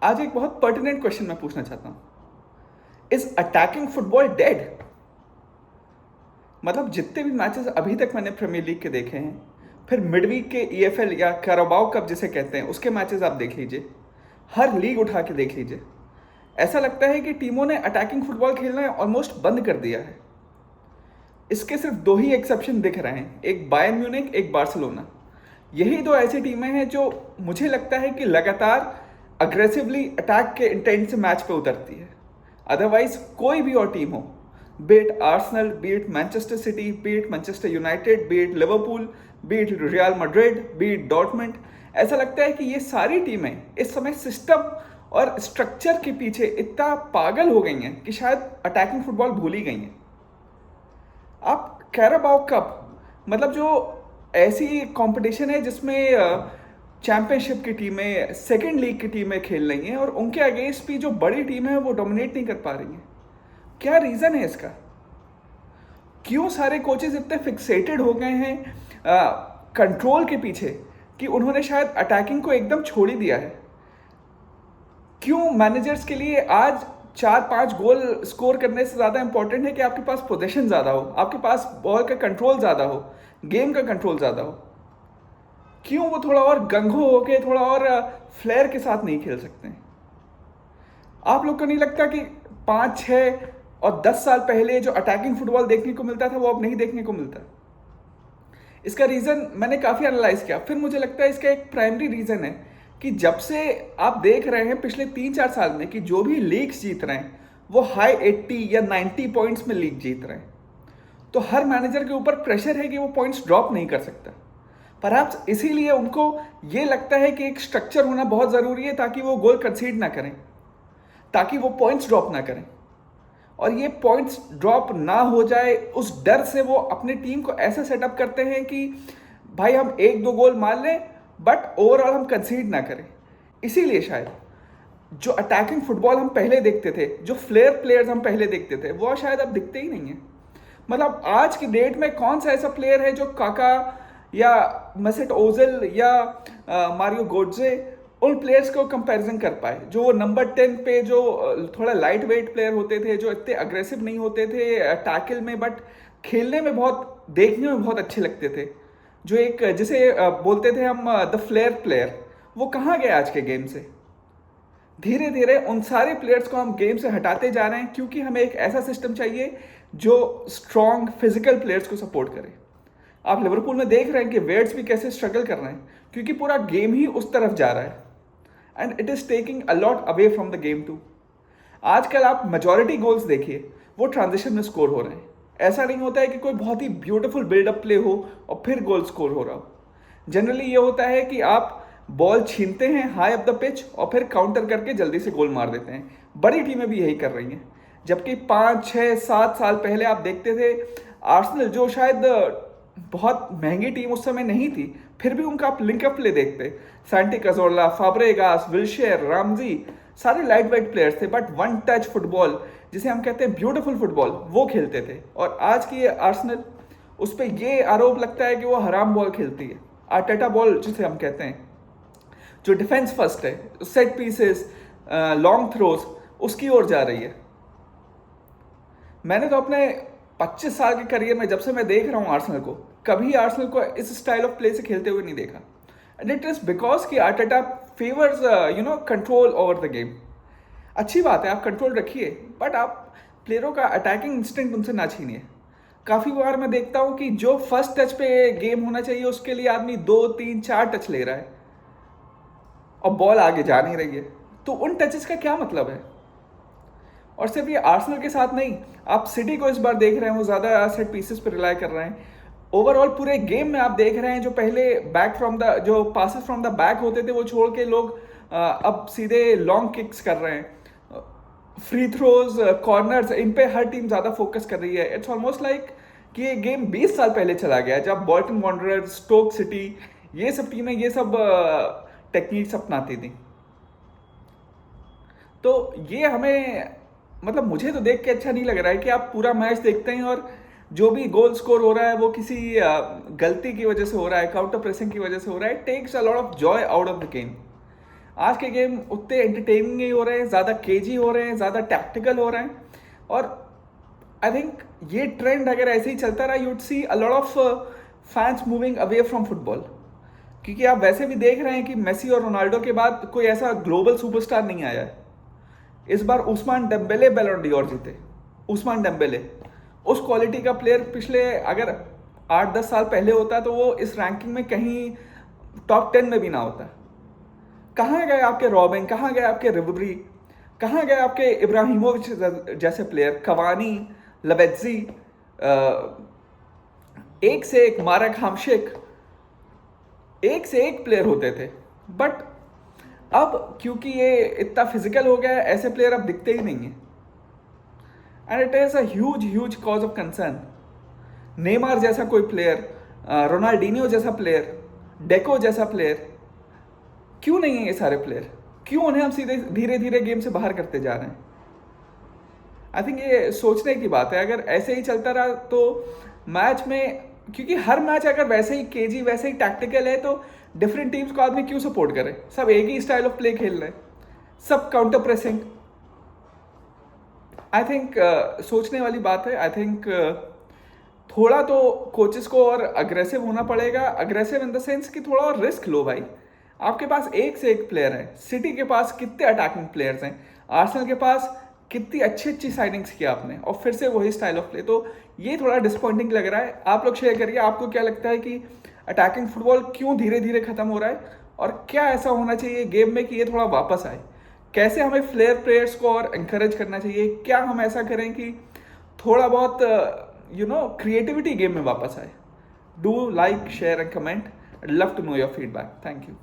आज एक बहुत पर्टिनेंट क्वेश्चन मैं पूछना चाहता हूं। Is attacking football dead? मतलब जितने भी मैचेस अभी तक मैंने प्रीमियर लीग के देखे हैं, फिर मिडवीक के ईएफएल या कैराबाओ कप जिसे कहते हैं उसके मैचेस आप देख लीजिए, हर लीग उठा के देख लीजिए, ऐसा लगता है कि टीमों ने अटैकिंग फुटबॉल खेलना ऑलमोस्ट बंद कर दिया है। इसके सिर्फ दो ही एक्सेप्शन दिख रहे हैं, एक बायर्न म्यूनिख, एक बार्सिलोना। यही दो ऐसी टीमें हैं जो मुझे लगता है कि लगातार अग्रेसिवली अटैक के इंटेंट से मैच पे उतरती है। अदरवाइज कोई भी और टीम हो, beat Arsenal, beat Manchester City, beat Manchester United, beat Liverpool, beat Real Madrid, beat Dortmund, ऐसा लगता है कि ये सारी टीमें इस समय सिस्टम और स्ट्रक्चर के पीछे इतना पागल हो गई हैं कि शायद अटैकिंग फुटबॉल भूल ही गई हैं। आप कैराबाओ कप, मतलब जो ऐसी कंपटीशन है जिसमें चैंपियनशिप की टीमें, सेकंड लीग की टीमें खेल रही हैं और उनके अगेंस्ट भी जो बड़ी टीमें हैं वो डोमिनेट नहीं कर पा रही हैं। क्या रीज़न है इसका? क्यों सारे कोचेज इतने फिक्सेटेड हो गए हैं कंट्रोल के पीछे कि उन्होंने शायद अटैकिंग को एकदम छोड़ ही दिया है? क्यों मैनेजर्स के लिए आज 4-5 गोल स्कोर करने से ज़्यादा इंपॉर्टेंट है कि आपके पास पोजीशन ज़्यादा हो, आपके पास बॉल का कंट्रोल ज़्यादा हो, गेम का कंट्रोल ज़्यादा हो? क्यों वो थोड़ा और गंगो होके, थोड़ा और फ्लेयर के साथ नहीं खेल सकते हैं? आप लोग को नहीं लगता कि 5, 6 और 10 साल पहले जो अटैकिंग फुटबॉल देखने को मिलता था वो अब नहीं देखने को मिलता? इसका रीज़न मैंने काफ़ी एनालाइज किया, फिर मुझे लगता है इसका एक प्राइमरी रीज़न है कि जब से आप देख रहे हैं पिछले 3-4 साल में कि जो भी लीग्स जीत रहे हैं वो हाई 80 या 90 पॉइंट्स में लीग जीत रहे हैं, तो हर मैनेजर के ऊपर प्रेशर है कि वो पॉइंट्स ड्रॉप नहीं कर सकता। परहैप्स इसीलिए उनको ये लगता है कि एक स्ट्रक्चर होना बहुत ज़रूरी है ताकि वो गोल कंसीड ना करें, ताकि वो पॉइंट्स ड्रॉप ना करें। और ये पॉइंट्स ड्रॉप ना हो जाए उस डर से वो अपनी टीम को ऐसा सेटअप करते हैं कि भाई हम 1-2 गोल मार लें बट ओवरऑल हम कंसीड ना करें। इसीलिए शायद जो अटैकिंग फुटबॉल हम पहले देखते थे, जो फ्लेयर प्लेयर्स हम पहले देखते थे, वो शायद अब दिखते ही नहीं हैं। मतलब आज की डेट में कौन सा ऐसा प्लेयर है जो काका या मेसेट ओजिल या मारियो गोड्जे, उन प्लेयर्स को कंपैरिजन कर पाए, जो वो नंबर 10 पे जो थोड़ा लाइट वेट प्लेयर होते थे, जो इतने अग्रेसिव नहीं होते थे टैकल में बट खेलने में बहुत, देखने में बहुत अच्छे लगते थे, जो एक जिसे बोलते थे हम द फ्लेयर प्लेयर। वो कहाँ गए आज के गेम से? धीरे धीरे उन सारे प्लेयर्स को हम गेम से हटाते जा रहे हैं क्योंकि हमें एक ऐसा सिस्टम चाहिए जो स्ट्रॉन्ग फिजिकल प्लेयर्स को सपोर्ट करे। आप लिवरपूल में देख रहे हैं कि वेट्स भी कैसे स्ट्रगल कर रहे हैं क्योंकि पूरा गेम ही उस तरफ जा रहा है and it is taking a lot away from the game too. आजकल आप मेजॉरिटी गोल्स देखिए वो ट्रांजिशन में स्कोर हो रहे हैं। ऐसा नहीं होता है कि कोई बहुत ही ब्यूटीफुल बिल्डअप प्ले हो और फिर गोल स्कोर हो रहा हो। जनरली ये होता है कि आप बॉल छीनते हैं हाई अप द पिच और फिर काउंटर करके जल्दी से गोल मार देते हैं। बड़ी टीमें भी यही कर रही हैं। जबकि 5, 6, 7 साल पहले आप देखते थे आर्सेनल, जो शायद बहुत महंगी टीम उस समय नहीं थी, फिर भी उनका आप लिंकअप प्ले देखते, सैंटी कजोरला, फाब्रेगास, विल्शेयर, रामजी, सारे लाइट वेट प्लेयर्स थे बट वन टच फुटबॉल, जिसे हम कहते हैं ब्यूटीफुल फुटबॉल, वो खेलते थे। और आज की आर्सेनल, उस पर ये आरोप लगता है कि वो हराम बॉल खेलती है, आर्टेटा बॉल जिसे हम कहते हैं, जो डिफेंस फर्स्ट है, सेट पीसेस, लॉन्ग थ्रोज, उसकी ओर जा रही है। मैंने तो अपने 25 साल के करियर में जब से मैं देख रहा हूँ आर्सेनल को, कभी आर्सेनल को इस स्टाइल ऑफ प्ले से खेलते हुए नहीं देखा। एंड इट इज़ बिकॉज कि Arteta favours control over the game. अच्छी बात है, आप कंट्रोल रखिए बट आप प्लेयरों का अटैकिंग इंस्टिंक्ट उनसे ना छीनिए। काफ़ी बार मैं देखता हूँ कि जो फर्स्ट टच पे गेम होना चाहिए उसके लिए आदमी 2, 3, 4 टच ले रहा है और बॉल आगे जा नहीं रही है, तो उन टचेस का क्या मतलब है? और सिर्फ ये आर्सेनल के साथ नहीं, आप सिटी को इस बार देख रहे हैं वो ज़्यादा सेट पीसेस पर रिलाई कर रहे हैं। ओवरऑल पूरे गेम में आप देख रहे हैं जो पहले बैक फ्रॉम द, जो पासेस फ्रॉम द बैक होते थे वो छोड़ के लोग अब सीधे लॉन्ग किक्स कर रहे हैं। फ्री थ्रोज, कॉर्नर्स, इन पे हर टीम ज़्यादा फोकस कर रही है। इट्स ऑलमोस्ट लाइक कि ये गेम 20 साल पहले चला गया जब बॉल्टन वॉन्डरर्स, स्टोक सिटी, ये सब टीमें ये सब टेक्निक्स अपनाती थी। तो ये हमें, मतलब मुझे तो देख के अच्छा नहीं लग रहा है कि आप पूरा मैच देखते हैं और जो भी गोल स्कोर हो रहा है वो किसी गलती की वजह से हो रहा है, काउंटर प्रेसिंग की वजह से हो रहा है। Takes a lot of joy out of the game. आज के गेम उतने एंटरटेनिंग नहीं हो रहे हैं, ज़्यादा केजी हो रहे हैं, ज़्यादा टैक्टिकल हो रहे हैं। और आई थिंक ये ट्रेंड अगर ऐसे ही चलता रहा, you'd see a lot of fans moving away from football. क्योंकि आप वैसे भी देख रहे हैं कि मेसी और रोनाल्डो के बाद कोई ऐसा ग्लोबल सुपरस्टार नहीं आया है। इस बार उस्मान डेम्बेले बैलन डी'ओर जीते। उस्मान डेम्बेले उस क्वालिटी का प्लेयर पिछले अगर 8-10 साल पहले होता तो वो इस रैंकिंग में कहीं टॉप 10 में भी ना होता। कहाँ गए आपके रॉबिन, कहाँ गए आपके रिबेरी, कहाँ गए आपके इब्राहिमोविच जैसे प्लेयर, कवानी, लबेत्जी, एक से एक मारक हमशेक, एक से एक प्लेयर होते थे। बट अब क्योंकि ये इतना फिजिकल हो गया है, ऐसे प्लेयर अब दिखते ही नहीं हैं। And it is a huge cause of concern. Neymar जैसा कोई प्लेयर, रोनाल्डिनियो जैसा प्लेयर, डेको जैसा प्लेयर, क्यों नहीं है ये सारे प्लेयर? क्यों उन्हें हम सीधे धीरे धीरे गेम से बाहर करते जा रहे हैं? आई थिंक ये सोचने की बात है। अगर ऐसे ही चलता रहा तो मैच में, क्योंकि हर मैच अगर वैसे ही केजी वैसे ही टैक्टिकल है तो डिफरेंट टीम्स को आदमी क्यों सपोर्ट करे? सब एक ही स्टाइल ऑफ प्ले खेल रहे हैं, सब काउंटर प्रेसिंग। आई थिंक सोचने वाली बात है। आई थिंक थोड़ा तो कोचेस को और अग्रेसिव होना पड़ेगा। अग्रेसिव इन द सेंस कि थोड़ा और रिस्क लो भाई। आपके पास एक से एक प्लेयर है। सिटी के पास कितने अटैकिंग प्लेयर्स हैं, आर्सेनल के पास कितनी अच्छी साइनिंग्स किया आपने, और फिर से वही स्टाइल ऑफ प्ले। तो ये थोड़ा डिसअपॉइंटिंग लग रहा है। आप लोग शेयर करिए, आपको क्या लगता है कि अटैकिंग फुटबॉल क्यों धीरे धीरे खत्म हो रहा है, और क्या ऐसा होना चाहिए गेम में कि ये थोड़ा वापस आए? कैसे हमें फ्लेयर प्लेयर्स को और इंकरेज करना चाहिए? क्या हम ऐसा करें कि थोड़ा बहुत क्रिएटिविटी गेम में वापस आए? Do like, share and comment. I'd love to know your feedback. Thank you.